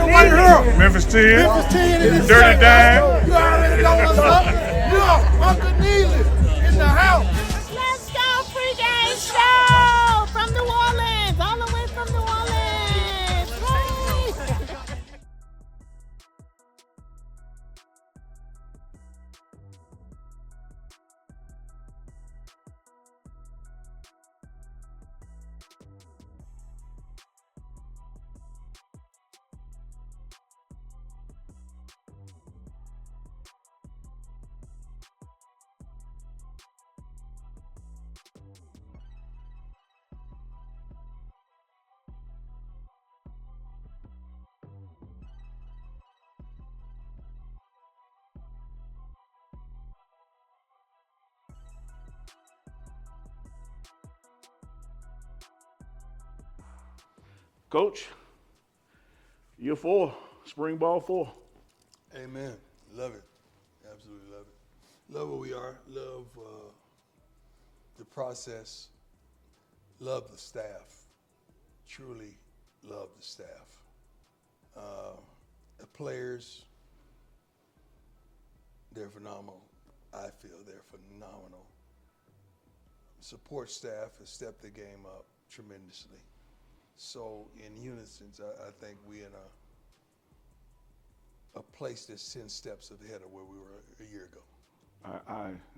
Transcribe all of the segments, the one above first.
battle right here. Memphis 10. Memphis 10 in this Dirty segment. Dime. You already know what's up. Yeah, Uncle Neely in the house. Let's go, pregame show from New Orleans, all the way from New Orleans. Yay! Coach, year 4, spring ball 4. Amen. Love it. Absolutely love it. Love where we are. Love the process. Love the staff. Truly love the staff. The players, they're phenomenal. I feel they're phenomenal. Support staff has stepped the game up tremendously. So in unison, I think we're in a place that's 10 steps ahead of where we were a year ago.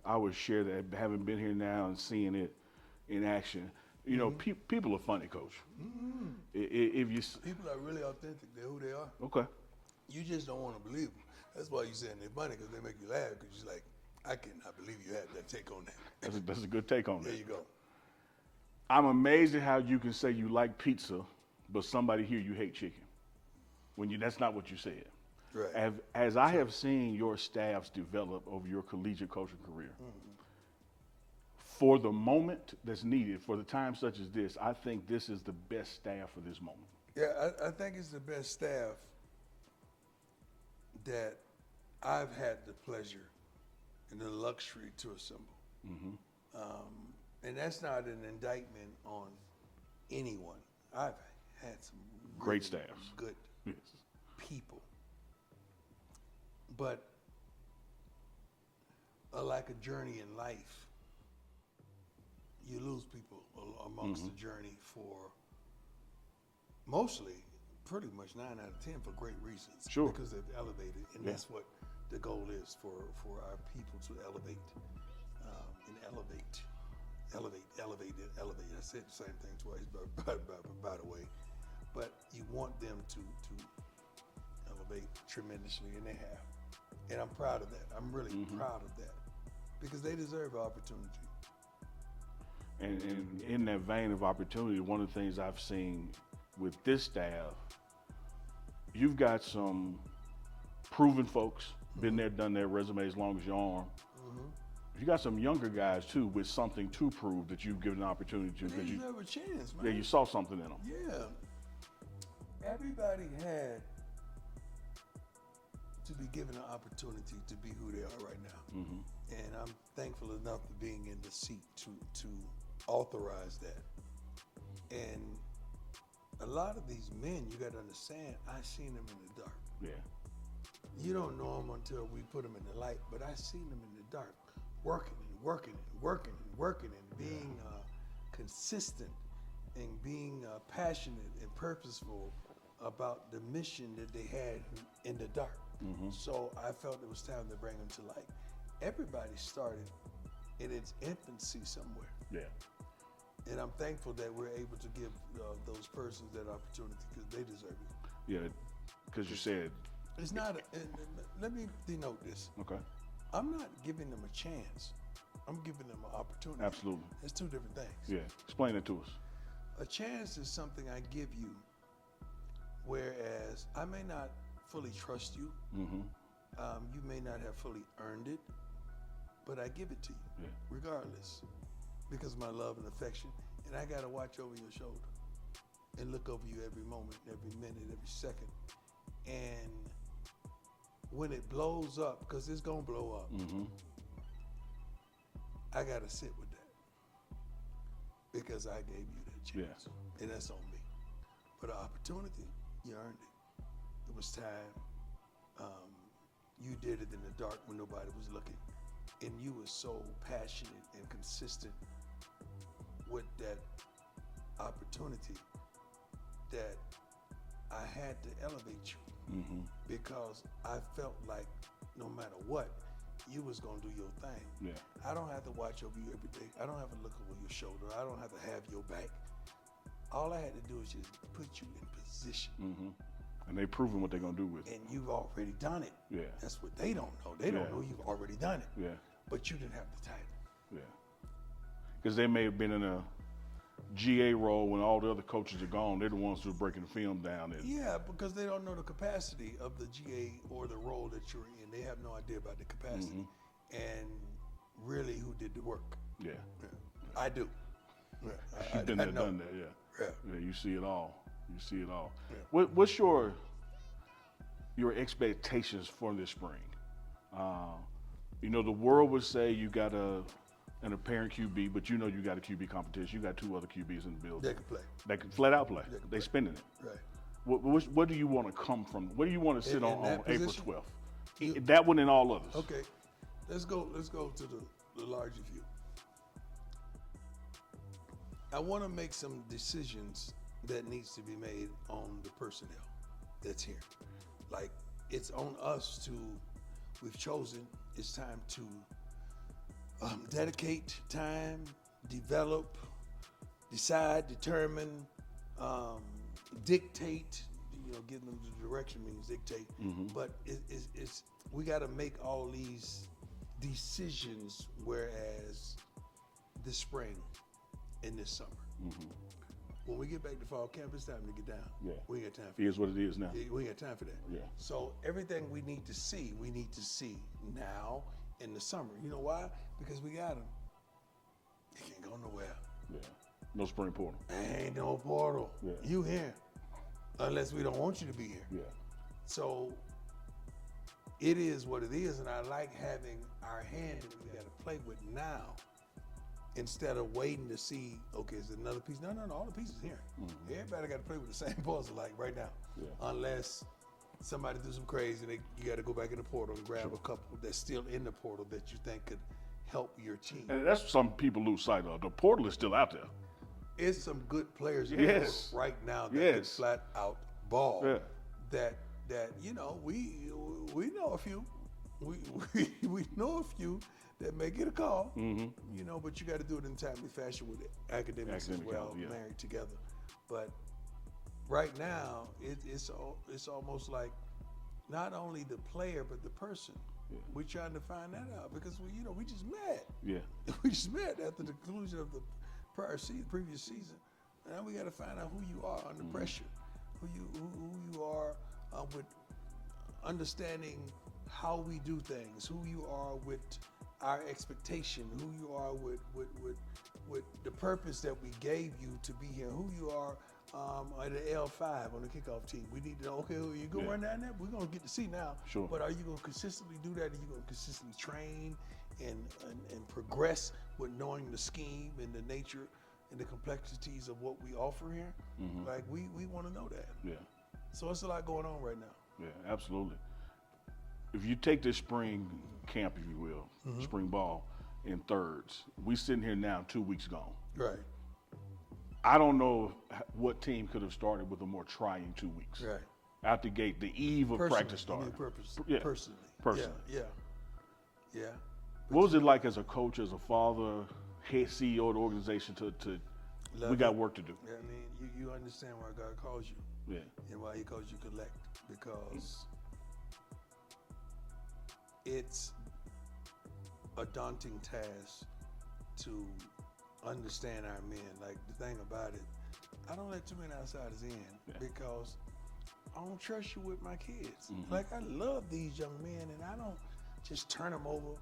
I would share that, having been here now and seeing it in action. You know, people are funny, Coach. If you People are really authentic. They're who they are. okay, You just don't want to believe them. That's why you're saying they're funny, because they make you laugh, because you're like, I cannot believe you had that take on that. that's a good take on There that. you go. I'm amazed at how you can say you like pizza, but somebody here you hate chicken. That's not what you said. Right. As I have seen your staffs develop over your collegiate coaching career, for the moment that's needed, for the time such as this, I think this is the best staff for this moment. Yeah, I think it's the best staff that I've had the pleasure and the luxury to assemble. And that's not an indictment on anyone. I've had some Great really staffs. good Yes. people. But like a journey in life, you lose people amongst the journey for mostly, pretty much 9 out of 10 for great reasons. Sure. Because they've elevated, and that's what the goal is for our people to elevate and elevate. I said the same thing twice, by the way. But you want them to elevate tremendously, and they have. And I'm proud of that. I'm really proud of that, because they deserve opportunity. And in that vein of opportunity, one of the things I've seen with this staff, you've got some proven folks, been there, done their resume as long as your arm. You got some younger guys too with something to prove that you've given an opportunity to. They deserve a chance, man. Yeah, you saw something in them. Yeah. Everybody had to be given an opportunity to be who they are right now. And I'm thankful enough for being in the seat to authorize that. And a lot of these men, you got to understand, I seen them in the dark. Yeah. You don't know them until we put them in the light, but I seen them in the dark, working and being consistent and being passionate and purposeful about the mission that they had in the dark. So I felt it was time to bring them to light. Everybody started in its infancy somewhere. Yeah. And I'm thankful that we're able to give those persons that opportunity, because they deserve it. Yeah, because you said. It's not, let me denote this. Okay. I'm not giving them a chance. I'm giving them an opportunity. Absolutely. It's two different things. Yeah. Explain it to us. A chance is something I give you, whereas I may not fully trust you. You may not have fully earned it, but I give it to you, regardless, because of my love and affection. And I got to watch over your shoulder and look over you every moment, every minute, every second. And when it blows up, because it's going to blow up, I got to sit with that, because I gave you that chance. And that's on me. But an opportunity, you earned it. it was time. You did it in the dark when nobody was looking, and you were so passionate and consistent with that opportunity that I had to elevate you because I felt like no matter what, you was gonna do your thing. Yeah. I don't have to watch over you every day. I don't have to look over your shoulder. I don't have to have your back. All I had to do is just put you in position. And they proving what they're gonna do with it. And you've already done it. Yeah. That's what they don't know. They don't Yeah. know you've already done it. Yeah. But you didn't have the title. Yeah. Because they may have been in a GA role when all the other coaches are gone. They're the ones who are breaking the film down. And Yeah, because they don't know the capacity of the GA or the role that you're in. They have no idea about the capacity and really who did the work. yeah. Yeah. I do. Yeah. You've been I there, know. done that. Yeah. Yeah. Yeah. You see it all. You see it all. Yeah. What's your expectations for this spring? You know, the world would say you got an apparent QB, but you know you got a QB competition. You got two other QBs in the building. They can play. They can flat out play. They can They play. spending it. Right. What do you want to come from? What do you want to sit In on that April position? 12th? That one and all others. Okay. Let's go to the larger view. I want to make some decisions that needs to be made on the personnel that's here. Like, it's on us we've chosen, it's time to dedicate time, develop, decide, determine, dictate, giving them the direction means dictate, but it's we got to make all these decisions, whereas this spring and this summer. When we get back to fall camp, it's time to get down. Yeah. We ain't got time for Here's what it is now. we ain't got time for that. Yeah. So everything we need to see now in the summer. You know why? Because we got them. You can't go nowhere. Yeah. No spring portal. Ain't no portal. Yeah. You here. Unless we don't want you to be here. Yeah. So it is what it is, and I like having our hand that we got to play with now instead of waiting to see, okay, is it another piece? No, all the pieces here. Everybody got to play with the same puzzle like right now. Yeah. Unless somebody do some crazy, you got to go back in the portal and grab a couple that's still in the portal that you think could help your team. And that's some people lose sight of. The portal is still out there. It's some good players in Yes. the world right now that Yes. could flat out ball. Yeah. That we know a few. We know a few that may get a call. But you got to do it in a timely fashion with academics as Academic well, calendar, yeah. married together. But right now, it's almost like not only the player but the person. Yeah. We're trying to find that out because we just met. Yeah. We just met after the conclusion of the previous season. Now we got to find out who you are under pressure, who you are with understanding how we do things, who you are with our expectation, who you are with the purpose that we gave you to be here, who you are at the L5 on the kickoff team. We need to know, okay, you go run down there, we're going to get to see now. Sure. But are you going to consistently do that? Are you going to consistently train and progress with knowing the scheme and the nature and the complexities of what we offer here? Like, we want to know that. Yeah. So it's a lot going on right now. Yeah, absolutely. If you take this spring camp, if you will, spring ball in thirds, we sitting here now 2 weeks gone. Right. I don't know what team could have started with a more trying 2 weeks. Right. Out the gate, the eve of practice starting. Yeah. Personally. Personally. Yeah. What was it like as a coach, as a father, head CEO of the organization we got work to do? Yeah, I mean, you understand why God calls you Yeah. and why he calls you collect, because it's a daunting task to understand our men. Like, the thing about it, I don't let too many outsiders in because I don't trust you with my kids. Like, I love these young men and I don't just turn them over.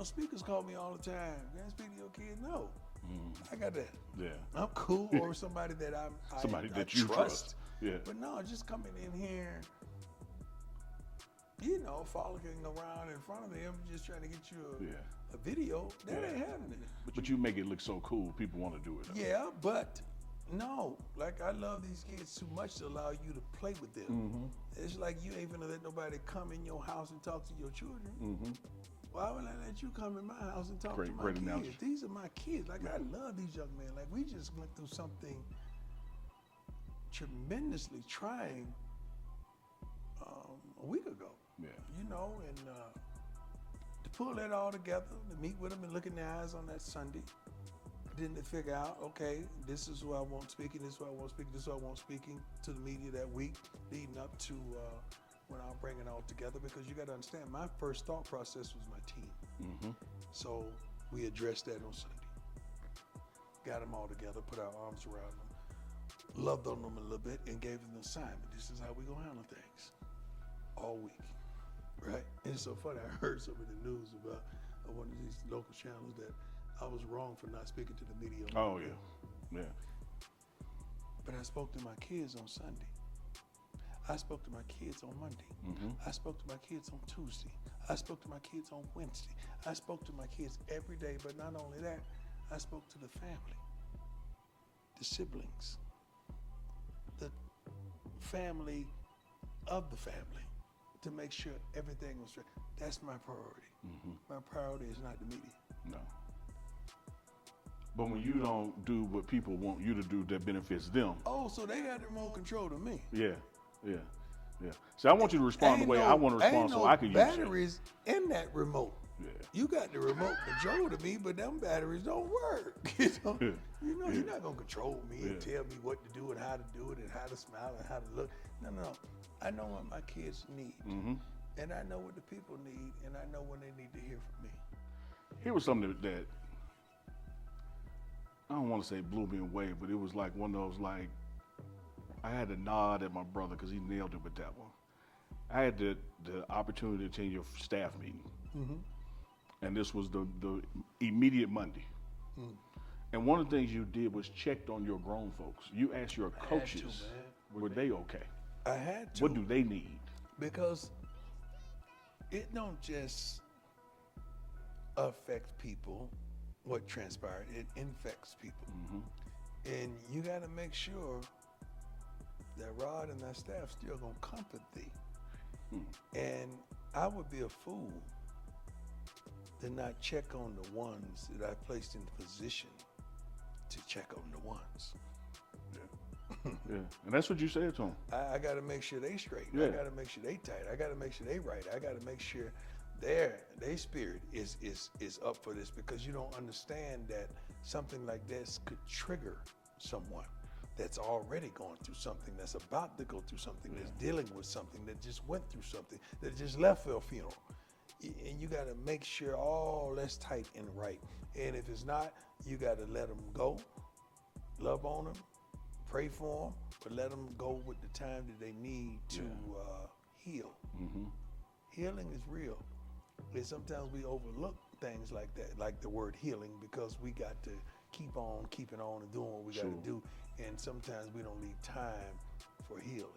Speakers call me all the time. Can I speak to your kid? No. I got that. Yeah. I'm cool, or somebody that I you trust. Yeah. But no, just coming in here, frolicking around in front of them, just trying to get you a video, that ain't happening. But you make it look so cool, people want to do it. Yeah, but No, like I love these kids too much to allow you to play with them. Mm-hmm. It's like you ain't gonna let nobody come in your house and talk to your children. Mm-hmm. Why would I let you come in my house and talk to my Great kids? analogy. These are my kids. Like I love these young men. Like we just went through something tremendously trying a week ago. Yeah. You know, and to pull that all together, to meet with them and look in their eyes on that Sunday, then to figure out, okay, this is who I want speaking, this is who I want speaking, this is who I want speaking to the media that week, leading up to when I'll bring it all together. Because you got to understand, my first thought process was my team. Mm-hmm. So we addressed that on Sunday. Got them all together, put our arms around them, loved on them a little bit, and gave them the assignment. This is how we gonna handle things all week, right? And it's so funny, I heard some of the news about one of these local channels that I was wrong for not speaking to the media. Oh, yeah. Yeah. But I spoke to my kids on Sunday. I spoke to my kids on Monday. Mm-hmm. I spoke to my kids on Tuesday. I spoke to my kids on Wednesday. I spoke to my kids every day, but not only that, I spoke to the family, the siblings, the family of the family, to make sure everything was right. That's my priority. Mm-hmm. My priority is not the media. No. But when you don't do what people want you to do that benefits them, Oh, so they got remote control to me. yeah. So I want you to respond the way I want to respond, so I can use it. batteries in that remote. Yeah. You got the remote control to me, but them batteries don't work. You know, you're not gonna control me and tell me what to do and how to do it and how to smile and how to look. No. I know what my kids need, Mm-hmm. and I know what the people need, and I know when they need to hear from me. Here was something that I don't want to say blew me away, but it was like one of those, like, I had to nod at my brother because he nailed it with that one. I had the opportunity to attend your staff meeting, and this was the immediate Monday. And one of the things you did was checked on your grown folks. You asked your coaches, were they okay? I had to. What do they need? Because it don't just affect people, what transpired, it infects people. And you got to make sure that Rod and that staff still gonna comfort thee. And I would be a fool to not check on the ones that I placed in position to check on the ones. Yeah, and that's what you said to them. I got to make sure they straight. Yeah. I got to make sure they tight. I got to make sure they right. I got to make sure their spirit is up for this, because you don't understand that something like this could trigger someone that's already going through something, that's about to go through something, that's dealing with something, that just went through something, that just left for a funeral. And you got to make sure all that's tight and right. And if it's not, you got to let them go, love on them, pray for them, but let them go with the time that they need to heal. Healing is real. And sometimes we overlook things like that, like the word healing, because we got to keep on keeping on and doing what we got to do. And sometimes we don't leave time for healing.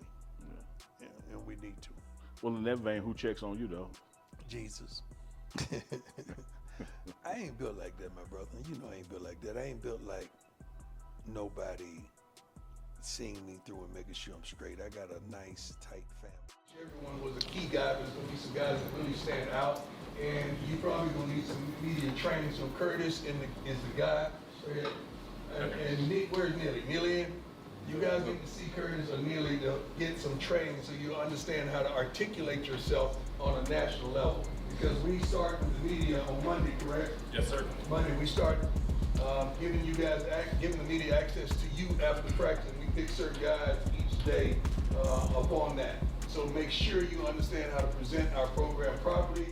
And we need to. Well, in that vein, who checks on you, though? Jesus. I ain't built like that, my brother. You know I ain't built like that. I ain't built like nobody seeing me through and making sure I'm straight. I got a nice, tight family. Everyone was a key guy. There's going to be some guys that really stand out. And you probably going to need some media training. So Curtis is the guy. And Nick, where's Neely? Neely in? You guys need to see Curtis or Neely to get some training so you understand how to articulate yourself on a national level. Because we start with the media on Monday, correct? Yes, sir. Monday we start giving you guys, giving the media access to you after practice. And we pick certain guys each day upon that. So make sure you understand how to present our program properly.